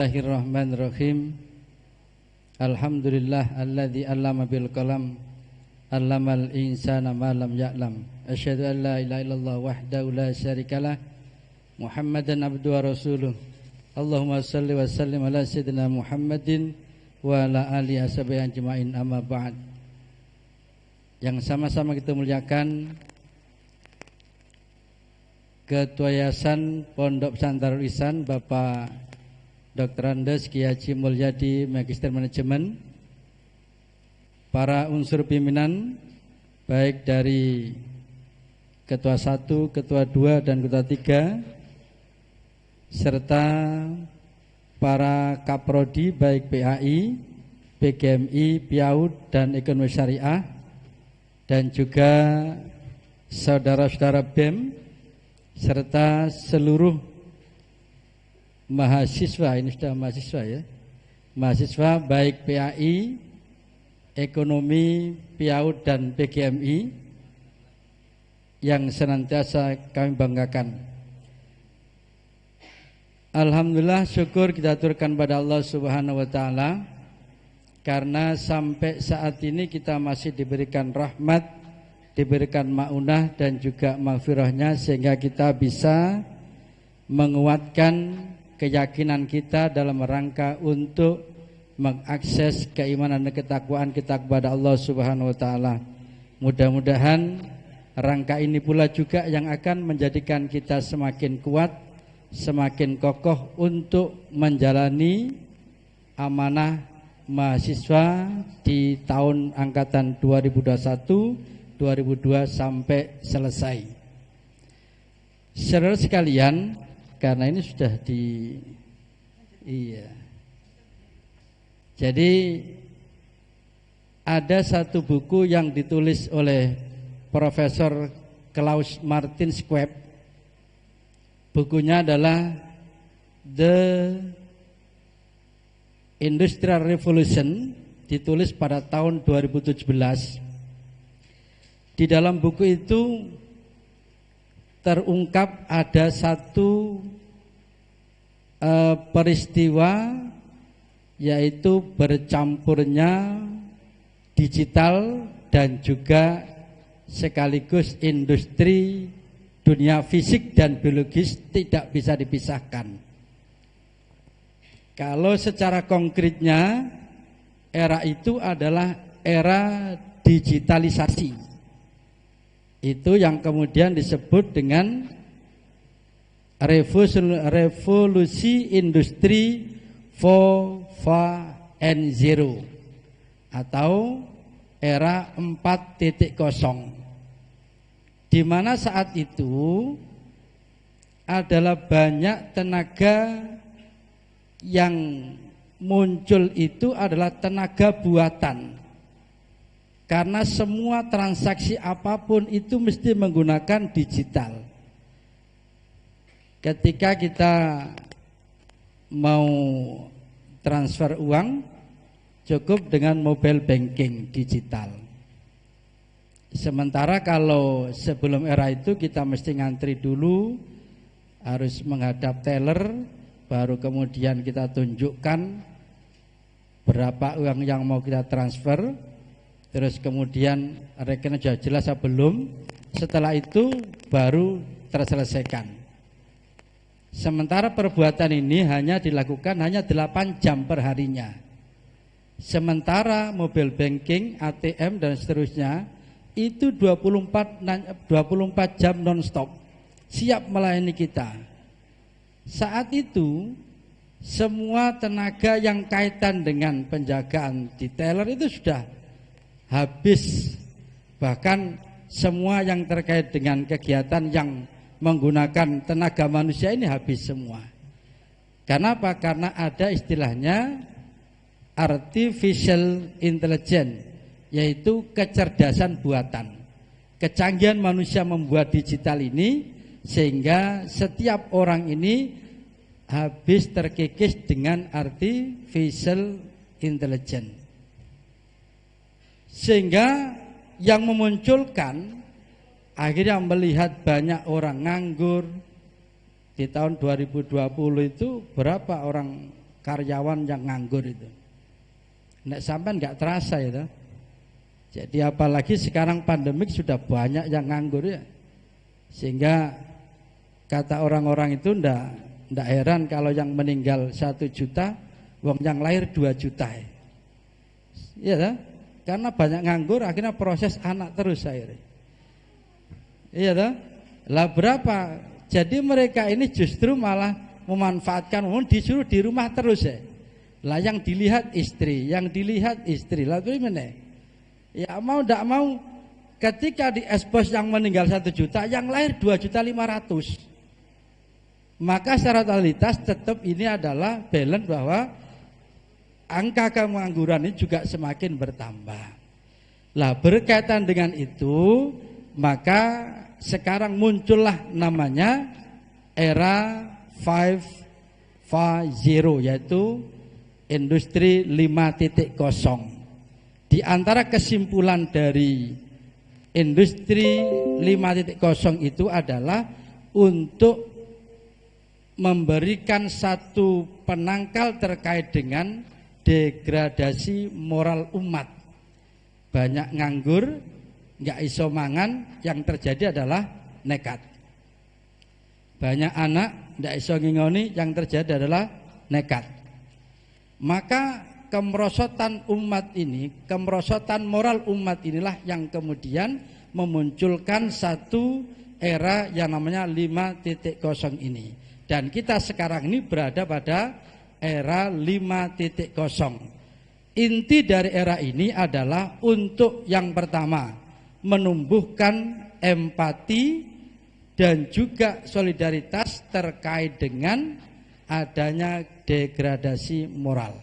Bismillahirrahmanirrahim. Alhamdulillah alladzi 'allama bil qalam 'allamal insana ma lam ya'lam. Asyhadu an la ilaha illallah wahdahu la syarikalah Muhammadan abduhu wa rasuluh. Allahumma shalli wa sallim ala sayyidina Muhammadin wa ala alihi washabihi ajmain, amma ba'd. Yang sama-sama kita muliakan Ketua Yayasan Pondok Pesantren Darul Ihsan Bapak Dr. Andes Kiai Haji Mulyadi, Magister Manajemen, para unsur pimpinan baik dari Ketua 1, Ketua 2 dan Ketua 3, serta para Kaprodi baik PAI, PGMI, PIAUD dan Ekonomi Syariah, dan juga saudara-saudara BEM serta seluruh mahasiswa, ini sudah mahasiswa ya, mahasiswa baik PAI, Ekonomi, PIAUD dan PGMI yang senantiasa kami banggakan. Alhamdulillah, syukur kita aturkan pada Allah Subhanahu wa taala karena sampai saat ini kita masih diberikan rahmat, diberikan maunah dan juga maghfirahnya, sehingga kita bisa menguatkan keyakinan kita dalam rangka untuk mengakses keimanan dan ketakwaan kita kepada Allah Subhanahu wa taala. Mudah-mudahan rangka ini pula juga yang akan menjadikan kita semakin kuat, semakin kokoh untuk menjalani amanah mahasiswa di tahun angkatan 2021-2002 sampai selesai. Saudara sekalian, karena ini sudah jadi ada satu buku yang ditulis oleh Profesor Klaus Martin Schwab. Bukunya adalah The Industrial Revolution, ditulis pada tahun 2017. Di dalam buku itu terungkap ada satu peristiwa, yaitu bercampurnya digital dan juga sekaligus industri dunia fisik dan biologis tidak bisa dipisahkan. Kalau secara konkretnya era itu adalah era digitalisasi. Itu yang kemudian disebut dengan revolusi industri 4.0 atau era 4.0, di mana saat itu adalah banyak tenaga yang muncul itu adalah tenaga buatan. Karena semua transaksi apapun itu mesti menggunakan digital. Ketika kita mau transfer uang, cukup dengan mobile banking digital. Sementara kalau sebelum era itu kita mesti ngantri dulu, harus menghadap teller, baru kemudian kita tunjukkan berapa uang yang mau kita transfer. Terus kemudian rekening sudah jelas atau belum. Setelah itu baru terselesaikan. Sementara perbuatan ini hanya dilakukan hanya 8 jam per harinya. Sementara mobile banking, ATM dan seterusnya itu 24 jam non-stop, siap melayani kita. Saat itu semua tenaga yang kaitan dengan penjagaan di teller itu sudah habis, bahkan semua yang terkait dengan kegiatan yang menggunakan tenaga manusia ini habis semua. Kenapa? Karena ada istilahnya artificial intelligence, yaitu kecerdasan buatan. Kecanggihan manusia membuat digital ini sehingga setiap orang ini habis terkikis dengan artificial intelligence. Sehingga yang memunculkan akhirnya melihat banyak orang nganggur. Di tahun 2020 itu berapa orang karyawan yang nganggur itu. Nek sampean nggak terasa itu. Jadi apalagi sekarang pandemik sudah banyak yang nganggur ya. Sehingga kata orang-orang itu ndak heran kalau yang meninggal 1 juta, wong yang lahir 2 juta. Iya kan? Karena banyak nganggur akhirnya proses anak terus akhirnya. Iya kan? Lah berapa? Jadi mereka ini justru malah memanfaatkan, disuruh di rumah terus ya. Lah yang dilihat istri, lah itu gimana? Ya mau ndak mau, ketika di expose yang meninggal 1 juta, yang lahir 2.500.000. Maka secara totalitas tetap ini adalah balance bahwa angka pengangguran ini juga semakin bertambah. Lah berkaitan dengan itu, maka sekarang muncullah namanya era 5.0, yaitu industri 5.0. Di antara kesimpulan dari industri 5.0 itu adalah untuk memberikan satu penangkal terkait dengan degradasi moral umat. Banyak nganggur, nggak iso mangan, yang terjadi adalah nekat. Banyak anak nggak iso ngingoni, yang terjadi adalah nekat. Maka kemerosotan umat ini, kemerosotan moral umat inilah yang kemudian memunculkan satu era yang namanya 5.0 ini. Dan kita sekarang ini berada pada era 5.0. Inti dari era ini adalah untuk yang pertama menumbuhkan empati dan juga solidaritas terkait dengan adanya degradasi moral.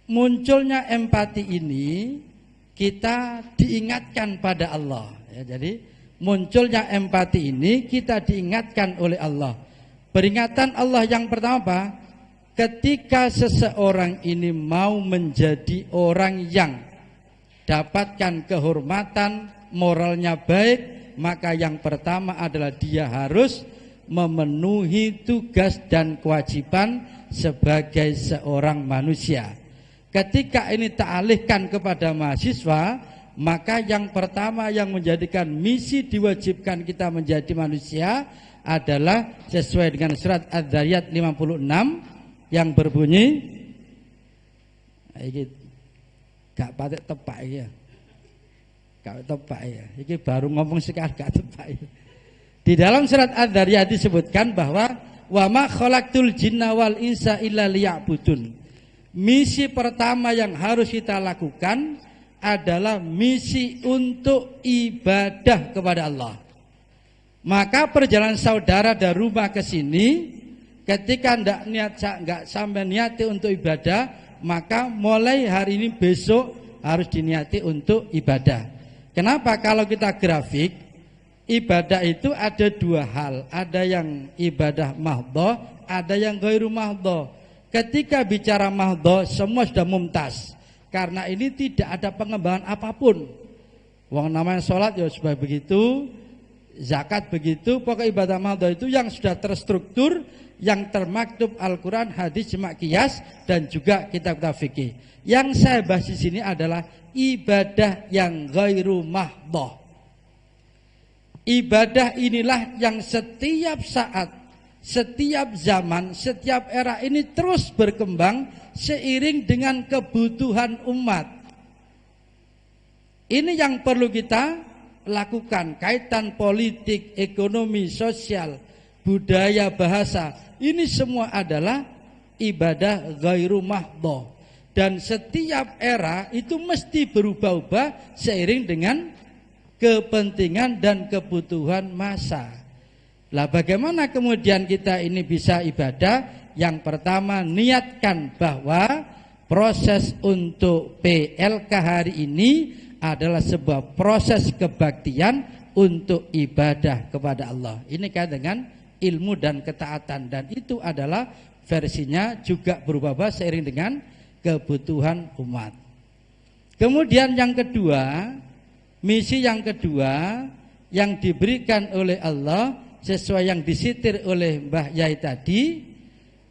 Munculnya empati ini kita diingatkan pada Allah ya, jadi munculnya empati ini kita diingatkan oleh Allah. Peringatan Allah yang pertama apa? Ketika seseorang ini mau menjadi orang yang dapatkan kehormatan, moralnya baik, maka yang pertama adalah dia harus memenuhi tugas dan kewajiban sebagai seorang manusia. Ketika ini tak alihkan kepada mahasiswa, maka yang pertama yang menjadikan misi diwajibkan kita menjadi manusia adalah sesuai dengan surat Adz-Dzariyat 56 yang berbunyi, iki gak patek tepak ya. Gak tepak ya. Iki baru ngomong sekarang gak tepak ya. Di dalam surat Adz-Dzariyat disebutkan bahwa wa ma khalaqtul jinna wal insa illa liya'budun. Misi pertama yang harus kita lakukan adalah misi untuk ibadah kepada Allah. Maka perjalanan saudara dari rumah ke sini, ketika nggak sampai niati untuk ibadah, maka mulai hari ini besok harus diniati untuk ibadah. Kenapa? Kalau kita grafik, ibadah itu ada 2 hal. Ada yang ibadah mahdhah, ada yang ghairu mahdhah. Ketika bicara mahdhah, semua sudah mumtaz. Karena ini tidak ada pengembangan apapun. Wong namanya sholat ya sudah begitu, zakat begitu, pokok ibadah mahdhah itu yang sudah terstruktur, yang termaktub Al-Quran, hadis, ijma' qiyas, dan juga kitab-kitab fikih. Yang saya bahas di sini adalah ibadah yang ghairu mahdhah. Ibadah inilah yang setiap saat, setiap zaman, setiap era ini terus berkembang seiring dengan kebutuhan umat. Ini yang perlu kita lakukan, kaitan politik, ekonomi, sosial, budaya, bahasa. Ini semua adalah ibadah ghairu mahdhah. Dan setiap era itu mesti berubah-ubah seiring dengan kepentingan dan kebutuhan masa. Lah bagaimana kemudian kita ini bisa ibadah? Yang pertama, niatkan bahwa proses untuk PLK hari ini adalah sebuah proses kebaktian untuk ibadah kepada Allah. Ini kaitan dengan ilmu dan ketaatan, dan itu adalah versinya juga berubah-ubah seiring dengan kebutuhan umat. Kemudian yang kedua, misi yang kedua yang diberikan oleh Allah sesuai yang disitir oleh Mbah Yai tadi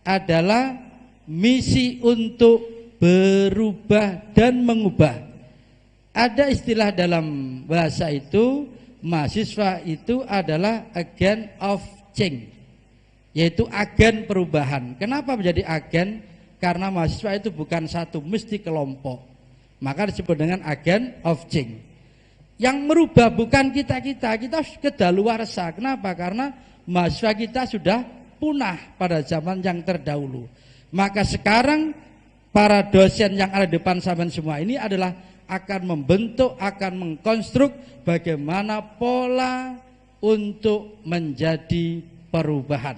adalah misi untuk berubah dan mengubah. Ada istilah dalam bahasa itu, mahasiswa itu adalah agent of change, yaitu agen perubahan. Kenapa menjadi agen? Karena mahasiswa itu bukan satu, mesti kelompok. Maka disebut dengan agen of change. Yang merubah bukan kita kedaluarsa. Kenapa? Karena mahasiswa kita sudah punah pada zaman yang terdahulu. Maka sekarang para dosen yang ada di depan sampean semua ini adalah akan membentuk, akan mengkonstruk bagaimana pola untuk menjadi perubahan.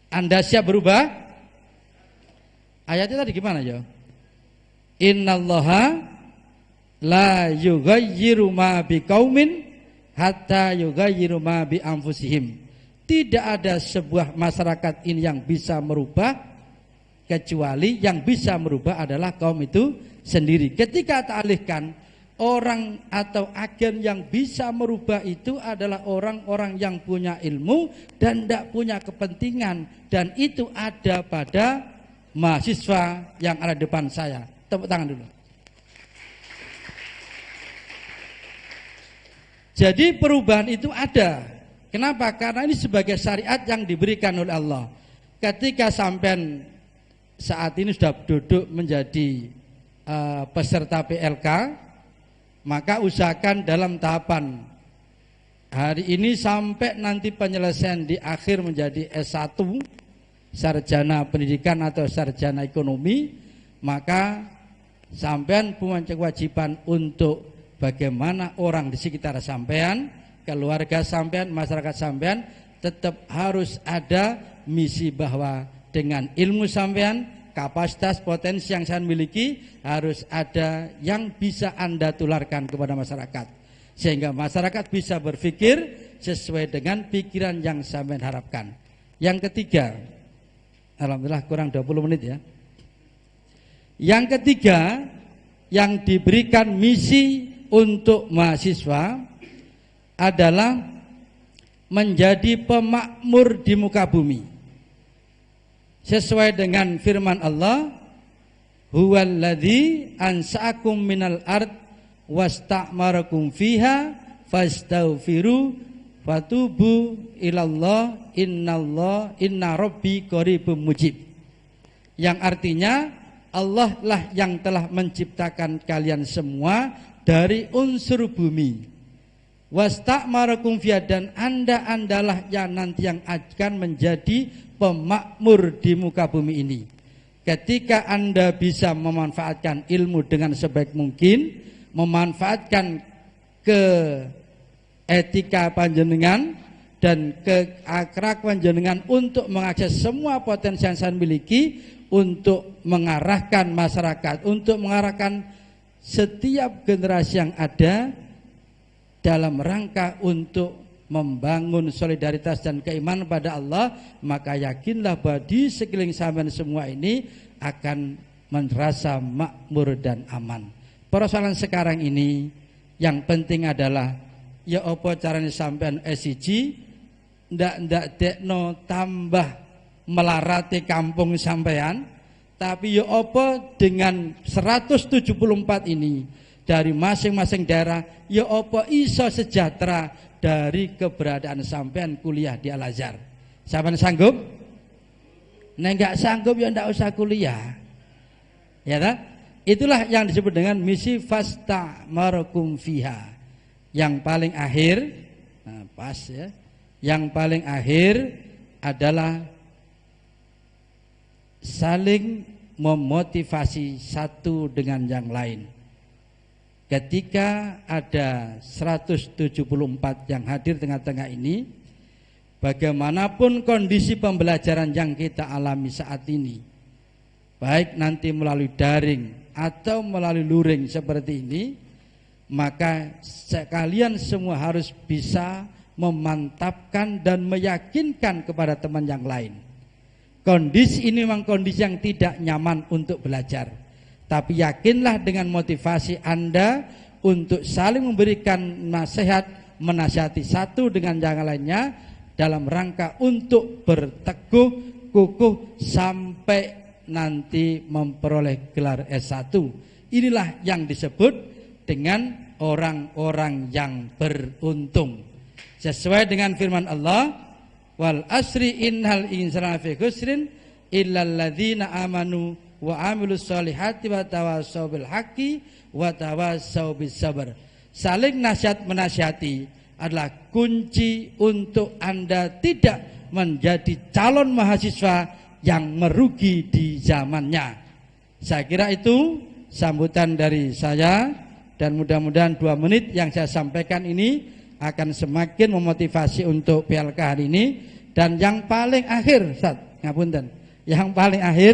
Anda siap berubah? Ayatnya tadi gimana ya? Innallaha la yughayyiru ma biqaumin hatta yughayyiru ma bi anfusihim. Tidak ada sebuah masyarakat ini yang bisa merubah kecuali yang bisa merubah adalah kaum itu sendiri. Ketika ta'alihkan, orang atau agen yang bisa merubah itu adalah orang-orang yang punya ilmu dan tidak punya kepentingan, dan itu ada pada mahasiswa yang ada di depan saya. Tepuk tangan dulu. Jadi perubahan itu ada. Kenapa? Karena ini sebagai syariat yang diberikan oleh Allah. Ketika sampean saat ini sudah duduk menjadi peserta PLK, maka usahakan dalam tahapan hari ini sampai nanti penyelesaian di akhir menjadi S1, sarjana pendidikan atau sarjana ekonomi, maka sampean punya kewajiban untuk bagaimana orang di sekitar sampean, keluarga sampean, masyarakat sampean tetap harus ada misi bahwa dengan ilmu sampean, kapasitas potensi yang saya miliki harus ada yang bisa Anda tularkan kepada masyarakat, sehingga masyarakat bisa berpikir sesuai dengan pikiran yang sampean harapkan. Yang ketiga, alhamdulillah kurang 20 menit ya. Yang ketiga yang diberikan misi untuk mahasiswa adalah menjadi pemakmur di muka bumi. Sesuai dengan firman Allah, huwallazi ansa'akum minal ard wasta'marakum fiha fastaghfiru fatubu ilallah inna rabbi qaribum mujib. Yang artinya Allah lah yang telah menciptakan kalian semua dari unsur bumi. Wasta'marakum fiha, dan Anda-andalah yang nanti yang akan menjadi pemakmur di muka bumi ini. Ketika Anda bisa memanfaatkan ilmu dengan sebaik mungkin, memanfaatkan ke etika panjenengan dan ke akhlak panjenengan untuk mengakses semua potensi yang saya miliki, untuk mengarahkan masyarakat, untuk mengarahkan setiap generasi yang ada dalam rangka untuk membangun solidaritas dan keimanan pada Allah, maka yakinlah bahwa di sekeliling sampean semua ini akan merasa makmur dan aman. Persoalan sekarang ini yang penting adalah ya apa caranya sampean SIG ndak dekno tambah melarati kampung sampean, tapi ya apa dengan 174 ini dari masing-masing daerah, ya apa iso sejahtera dari keberadaan sampean kuliah di Al-Azhar. Sampean sanggup? Nek enggak sanggup ya ndak usah kuliah. Ya tak? Itulah yang disebut dengan misi fasta'marakum fiha. Yang paling akhir, nah pas ya. Yang paling akhir adalah saling memotivasi satu dengan yang lain. Ketika ada 174 yang hadir tengah-tengah ini, bagaimanapun kondisi pembelajaran yang kita alami saat ini, baik nanti melalui daring atau melalui luring seperti ini, maka kalian semua harus bisa memantapkan dan meyakinkan kepada teman yang lain. Kondisi ini memang kondisi yang tidak nyaman untuk belajar, tapi yakinlah dengan motivasi Anda untuk saling memberikan nasihat, menasihati satu dengan yang lainnya dalam rangka untuk berteguh kukuh sampai nanti memperoleh gelar S1. Inilah yang disebut dengan orang-orang yang beruntung. Sesuai dengan firman Allah, wal asri innal insana fi khusrin illal ladzina amanu wa amilus solihati wa tawassaw bil haqqi wa tawassaw bis sabr. Saling nasihat menasihati adalah kunci untuk Anda tidak menjadi calon mahasiswa yang merugi di zamannya. Saya kira itu sambutan dari saya, dan mudah-mudahan 2 menit yang saya sampaikan ini akan semakin memotivasi untuk PLK hari ini. Dan yang paling akhir, Ustaz, ngapunten, yang paling akhir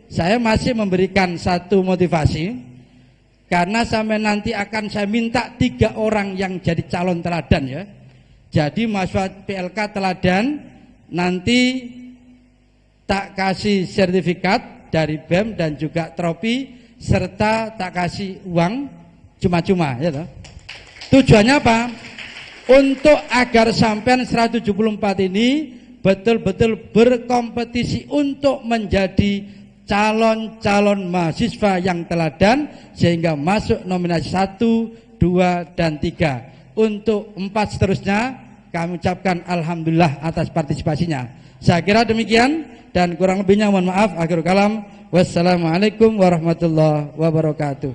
saya masih memberikan satu motivasi. Karena sampai nanti akan saya minta 3 orang yang jadi calon teladan ya. Jadi mahasiswa PLK teladan nanti tak kasih sertifikat dari BEM dan juga trofi, serta tak kasih uang cuma-cuma ya toh. Tujuannya apa? Untuk agar sampean 174 ini betul-betul berkompetisi untuk menjadi calon-calon mahasiswa yang teladan, sehingga masuk nominasi 1, 2, dan 3. Untuk 4 seterusnya kami ucapkan alhamdulillah atas partisipasinya. Saya kira demikian, dan kurang lebihnya mohon maaf. Akhirul kalam, wassalamualaikum warahmatullahi wabarakatuh.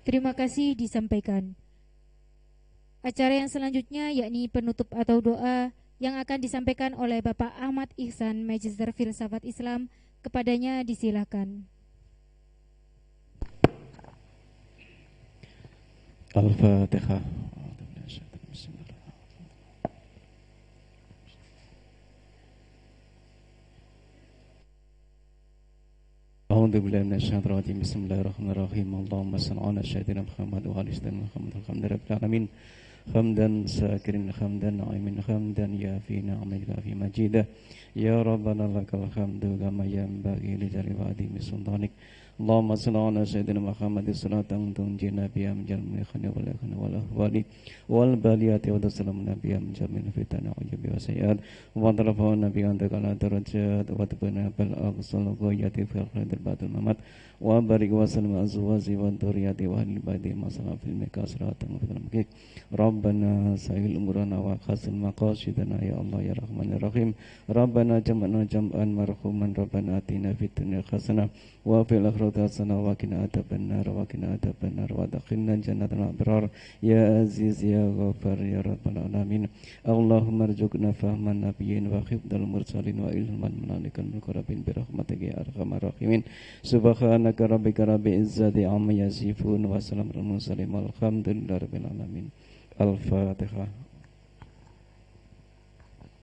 Terima kasih disampaikan. Acara yang selanjutnya yakni penutup atau doa yang akan disampaikan oleh Bapak Ahmad Ihsan, Magister Filsafat Islam. Kepadanya disilakan. Al-Fatihah. A'udzu billahi minasyaitonir rajim. Bismillahirrahmanirrahim. Allahumma shalli ala sayyidina Muhammad wa ala sayyidina Muhammad. Alhamdulillahirabbil alamin. Hamdan sakirin hamdan na'imin hamdan ya fi ni'matika fi majidah. Ya Rabbana lakal hamdu kama yanbaghi li jalali wa'dimi sultanik. Allahumma shalli ala sayyidina Muhammad salatan tunjina biha min jamil khani wal akhni wal ahwali wal baliyati wa tasallamuna biha min jamil fitani wa jabi wa sayyat wa tarafa'una biha anta kala darajat wa tabana bal aqsal ghayati fi akhirat batul mamat wa barik wa sallim azwaji wa dhurriyyati wa ahli baiti ma sallallahu fil mikasratan wa fil makik. Rabbana sahil umurana wa qasim maqasidana ya Allah ya Rahman ya Rahim. Rabbana jam'ana jam'an marhuman. Rabbana atina fid dunya hasanah wa fil akhirati hasanah wa qina adzabannar wa qina adzabannar wa adkhilna jannatal abrar ya aziz ya ghafar ya rabbal alamin. Allahumma arzuqna fahman nabiyyin wa hifdzal mursalin wa ilman malaikal muqarrabin bi rahmatika ya arhamar rahimin. Subhanaka rabbika rabbil izzati amma yasifun wa salamun alal mursalin walhamdulillahi rabbil alamin. Al-Fatihah.